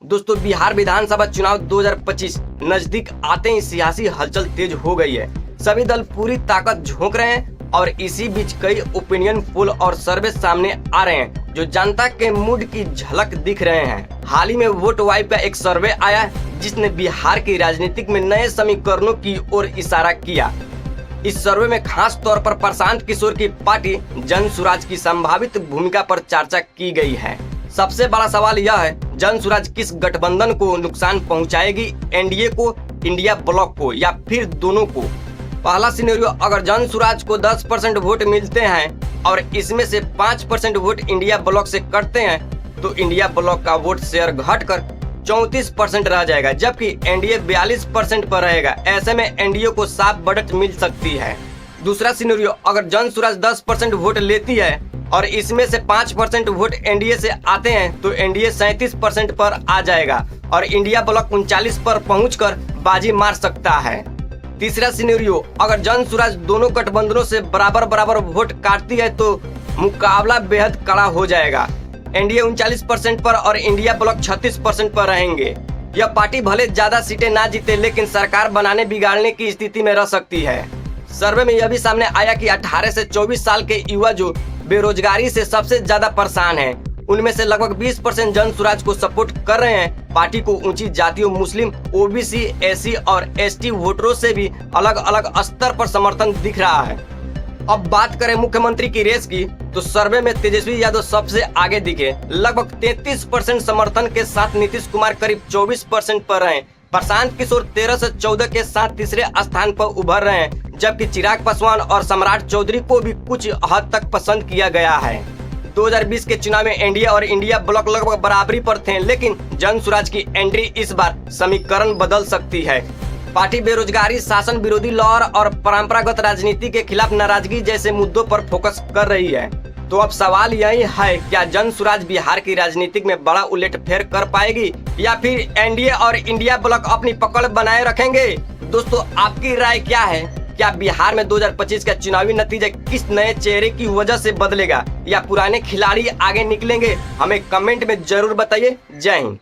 दोस्तों, बिहार विधानसभा चुनाव 2025 नजदीक आते ही सियासी हलचल तेज हो गई है। सभी दल पूरी ताकत झोंक रहे हैं और इसी बीच कई ओपिनियन पोल और सर्वे सामने आ रहे हैं जो जनता के मूड की झलक दिख रहे हैं। हाल ही में वोट वाइब का एक सर्वे आया जिसने बिहार की राजनीतिक में नए समीकरणों की ओर इशारा किया। इस सर्वे में खास तौर पर प्रशांत किशोर की पार्टी जनसुराज की संभावित भूमिका पर चर्चा की गई है। सबसे बड़ा सवाल यह है, जनसुराज किस गठबंधन को नुकसान पहुंचाएगी, एनडीए को, इंडिया ब्लॉक को या फिर दोनों को। पहला सिनेरियो, अगर जनसुराज को 10% वोट मिलते हैं और इसमें से 5% वोट इंडिया ब्लॉक से कटते हैं तो इंडिया ब्लॉक का वोट शेयर घटकर 34% रह जाएगा, जबकि एनडीए 42% पर रहेगा। ऐसे में एनडीए को साफ बढ़त मिल सकती है। दूसरा सिनेरियो, अगर जनसुराज 10% वोट लेती है और इसमें से 5% वोट एनडीए से आते हैं तो एनडीए 37% पर आ जाएगा और इंडिया ब्लॉक 39 पर पहुंचकर बाजी मार सकता है। तीसरा सिनेरियो, अगर जनसुराज दोनों गठबंधनों से बराबर वोट काटती है तो मुकाबला बेहद कड़ा हो जाएगा। एनडीए 39% पर और इंडिया ब्लॉक 36% पर रहेंगे। यह पार्टी भले ज्यादा सीटें ना जीते लेकिन सरकार बनाने बिगाड़ने की स्थिति में रह सकती है। सर्वे में यह भी सामने आया कि 18 से 24 साल के युवा जो बेरोजगारी से सबसे ज्यादा परेशान हैं, उनमें से लगभग 20% जनसुराज को सपोर्ट कर रहे हैं। पार्टी को ऊंची जातियों, मुस्लिम, ओबीसी, एससी और एसटी वोटरों से भी अलग अलग स्तर पर समर्थन दिख रहा है। अब बात करें मुख्यमंत्री की रेस की तो सर्वे में तेजस्वी यादव सबसे आगे दिखे। लगभग 33% समर्थन के साथ नीतीश कुमार करीब 24% पर रहे। प्रशांत किशोर 13 से 14 के साथ तीसरे स्थान पर उभर रहे हैं, जबकि चिराग पासवान और सम्राट चौधरी को भी कुछ हद तक पसंद किया गया है। 2020 के चुनाव में एनडीए और इंडिया ब्लॉक लगभग बराबरी पर थे, लेकिन जनसुराज की एंट्री इस बार समीकरण बदल सकती है। पार्टी बेरोजगारी, शासन विरोधी लहर और परंपरागत राजनीति के खिलाफ नाराजगी जैसे मुद्दों पर फोकस कर रही है। तो अब सवाल यही है, क्या जनसुराज बिहार की राजनीति में बड़ा उलटफेर कर पाएगी या फिर एनडीए और इंडिया ब्लॉक अपनी पकड़ बनाए रखेंगे? दोस्तों, आपकी राय क्या है? क्या बिहार में 2025 का चुनावी नतीजा किस नए चेहरे की वजह से बदलेगा या पुराने खिलाड़ी आगे निकलेंगे? हमें कमेंट में जरूर बताइए। जय हिंद।